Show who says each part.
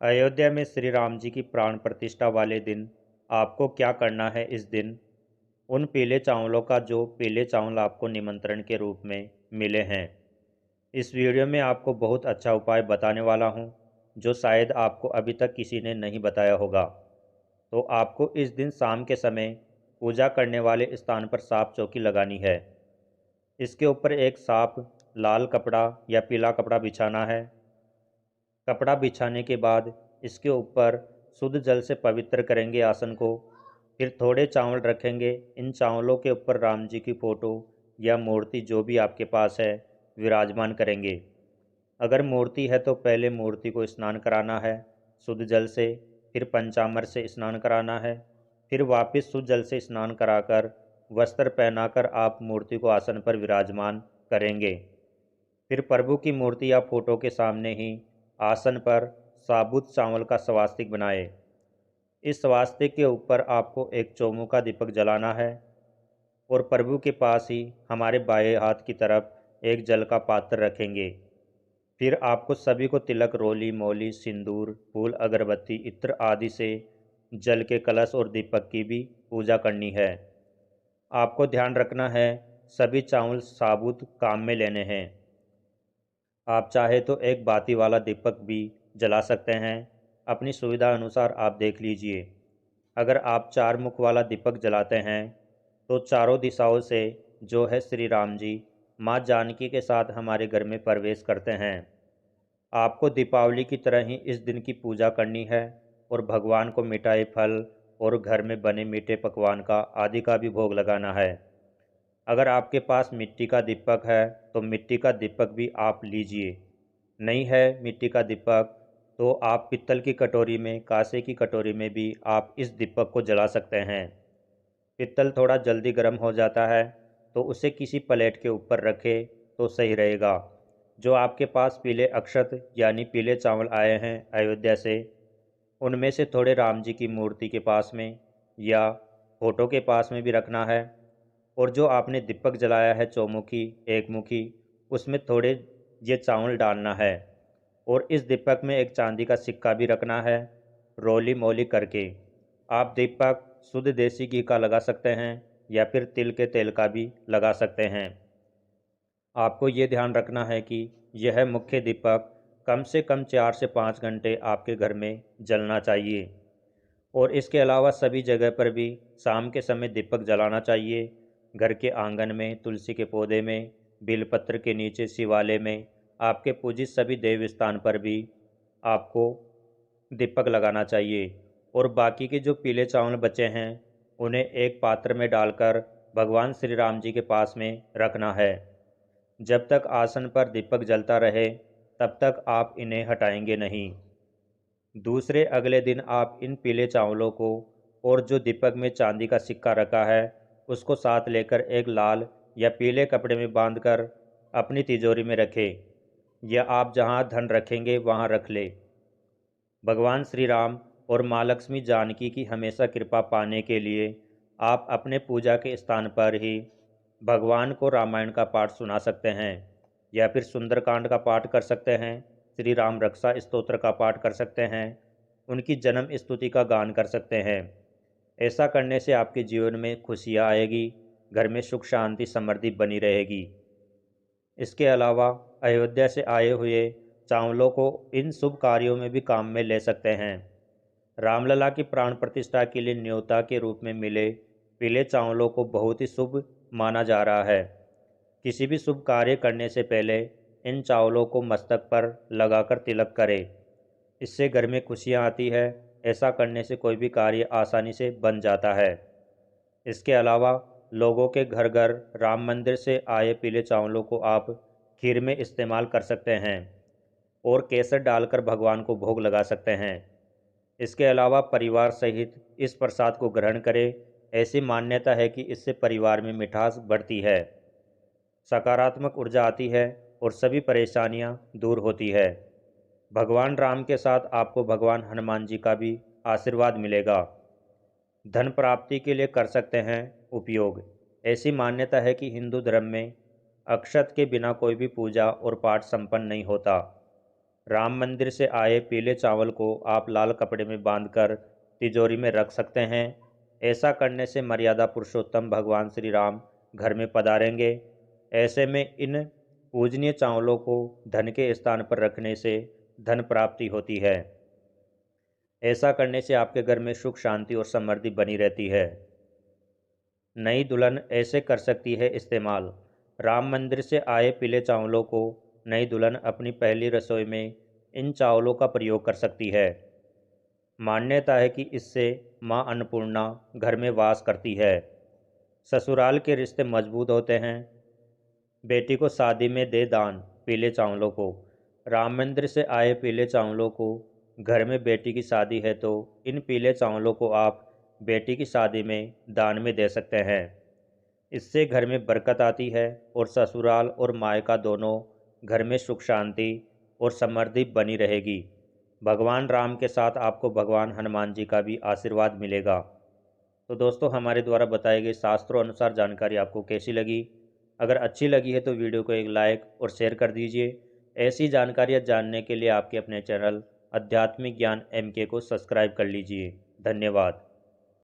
Speaker 1: अयोध्या में श्री राम जी की प्राण प्रतिष्ठा वाले दिन आपको क्या करना है। इस दिन उन पीले चावलों का जो पीले चावल आपको निमंत्रण के रूप में मिले हैं, इस वीडियो में आपको बहुत अच्छा उपाय बताने वाला हूं, जो शायद आपको अभी तक किसी ने नहीं बताया होगा। तो आपको इस दिन शाम के समय पूजा करने वाले स्थान पर साफ चौकी लगानी है। इसके ऊपर एक साफ लाल कपड़ा या पीला कपड़ा बिछाना है। कपड़ा बिछाने के बाद इसके ऊपर शुद्ध जल से पवित्र करेंगे आसन को। फिर थोड़े चावल रखेंगे। इन चावलों के ऊपर राम जी की फ़ोटो या मूर्ति जो भी आपके पास है विराजमान करेंगे। अगर मूर्ति है तो पहले मूर्ति को स्नान कराना है शुद्ध जल से, फिर पंचामृत से स्नान कराना है, फिर वापस शुद्ध जल से स्नान कराकर वस्त्र पहनाकर आप मूर्ति को आसन पर विराजमान करेंगे। फिर प्रभु की मूर्ति या फोटो के सामने ही आसन पर साबुत चावल का स्वास्तिक बनाए। इस स्वास्तिक के ऊपर आपको एक चौमुखा दीपक जलाना है और प्रभु के पास ही हमारे बाएं हाथ की तरफ एक जल का पात्र रखेंगे। फिर आपको सभी को तिलक, रोली, मौली, सिंदूर, फूल, अगरबत्ती, इत्र आदि से जल के कलश और दीपक की भी पूजा करनी है। आपको ध्यान रखना है सभी चावल साबुत काम में लेने हैं। आप चाहे तो एक बाती वाला दीपक भी जला सकते हैं, अपनी सुविधा अनुसार आप देख लीजिए। अगर आप चार मुख वाला दीपक जलाते हैं तो चारों दिशाओं से जो है श्री राम जी माँ जानकी के साथ हमारे घर में प्रवेश करते हैं। आपको दीपावली की तरह ही इस दिन की पूजा करनी है और भगवान को मिठाई, फल और घर में बने मीठे पकवान का आदि का भी भोग लगाना है। अगर आपके पास मिट्टी का दीपक है तो मिट्टी का दीपक भी आप लीजिए। नहीं है मिट्टी का दीपक तो आप पित्तल की कटोरी में, कांसे की कटोरी में भी आप इस दीपक को जला सकते हैं। पित्तल थोड़ा जल्दी गर्म हो जाता है तो उसे किसी प्लेट के ऊपर रखें तो सही रहेगा। जो आपके पास पीले अक्षत यानी पीले चावल आए हैं अयोध्या से, उनमें से थोड़े राम जी की मूर्ति के पास में या फोटो के पास में भी रखना है। और जो आपने दीपक जलाया है चौमुखी, एक मुखी, उसमें थोड़े ये चावल डालना है। और इस दीपक में एक चांदी का सिक्का भी रखना है, रोली मोली करके। आप दीपक शुद्ध देसी घी का लगा सकते हैं या फिर तिल के तेल का भी लगा सकते हैं। आपको ये ध्यान रखना है कि यह मुख्य दीपक कम से कम 4 से 5 घंटे आपके घर में जलना चाहिए। और इसके अलावा सभी जगह पर भी शाम के समय दीपक जलाना चाहिए। घर के आंगन में, तुलसी के पौधे में, बेलपत्र के नीचे, शिवालय में, आपके पूजित सभी देव स्थान पर भी आपको दीपक लगाना चाहिए। और बाकी के जो पीले चावल बचे हैं उन्हें एक पात्र में डालकर भगवान श्री राम जी के पास में रखना है। जब तक आसन पर दीपक जलता रहे तब तक आप इन्हें हटाएंगे नहीं। दूसरे अगले दिन आप इन पीले चावलों को और जो दीपक में चांदी का सिक्का रखा है उसको साथ लेकर एक लाल या पीले कपड़े में बांधकर अपनी तिजोरी में रखें, या आप जहां धन रखेंगे वहां रख ले। भगवान श्री राम और माँ लक्ष्मी जानकी की हमेशा कृपा पाने के लिए आप अपने पूजा के स्थान पर ही भगवान को रामायण का पाठ सुना सकते हैं, या फिर सुंदरकांड का पाठ कर सकते हैं, श्री राम रक्षा स्तोत्र का पाठ कर सकते हैं, उनकी जन्म स्तुति का गान कर सकते हैं। ऐसा करने से आपके जीवन में खुशियाँ आएगी, घर में सुख शांति समृद्धि बनी रहेगी। इसके अलावा अयोध्या से आए हुए चावलों को इन शुभ कार्यों में भी काम में ले सकते हैं। रामलला की प्राण प्रतिष्ठा के लिए न्योता के रूप में मिले पीले चावलों को बहुत ही शुभ माना जा रहा है। किसी भी शुभ कार्य करने से पहले इन चावलों को मस्तक पर लगाकर तिलक करें। इससे घर में खुशियाँ आती है। ऐसा करने से कोई भी कार्य आसानी से बन जाता है। इसके अलावा लोगों के घर घर राम मंदिर से आए पीले चावलों को आप खीर में इस्तेमाल कर सकते हैं और केसर डालकर भगवान को भोग लगा सकते हैं। इसके अलावा परिवार सहित इस प्रसाद को ग्रहण करें। ऐसी मान्यता है कि इससे परिवार में मिठास बढ़ती है, सकारात्मक ऊर्जा आती है और सभी परेशानियां दूर होती है। भगवान राम के साथ आपको भगवान हनुमान जी का भी आशीर्वाद मिलेगा। धन प्राप्ति के लिए कर सकते हैं उपयोग। ऐसी मान्यता है कि हिंदू धर्म में अक्षत के बिना कोई भी पूजा और पाठ संपन्न नहीं होता। राम मंदिर से आए पीले चावल को आप लाल कपड़े में बांधकर तिजोरी में रख सकते हैं। ऐसा करने से मर्यादा पुरुषोत्तम भगवान श्री राम घर में पधारेंगे। ऐसे में इन पूजनीय चावलों को धन के स्थान पर रखने से धन प्राप्ति होती है। ऐसा करने से आपके घर में सुख शांति और समृद्धि बनी रहती है। नई दुल्हन ऐसे कर सकती है इस्तेमाल। राम मंदिर से आए पीले चावलों को नई दुल्हन अपनी पहली रसोई में इन चावलों का प्रयोग कर सकती है। मान्यता है कि इससे मां अन्नपूर्णा घर में वास करती है। ससुराल के रिश्ते मजबूत होते हैं। बेटी को शादी में दे दान पीले चावलों को। राम मंदिर से आए पीले चावलों को घर में बेटी की शादी है तो इन पीले चावलों को आप बेटी की शादी में दान में दे सकते हैं। इससे घर में बरकत आती है और ससुराल और मायका दोनों घर में सुख शांति और समृद्धि बनी रहेगी। भगवान राम के साथ आपको भगवान हनुमान जी का भी आशीर्वाद मिलेगा। तो दोस्तों, हमारे द्वारा बताई गई शास्त्रों अनुसार जानकारी आपको कैसी लगी? अगर अच्छी लगी है तो वीडियो को एक लाइक और शेयर कर दीजिए। ऐसी जानकारियाँ जानने के लिए आपके अपने चैनल आध्यात्मिक ज्ञान MK को सब्सक्राइब कर लीजिए। धन्यवाद।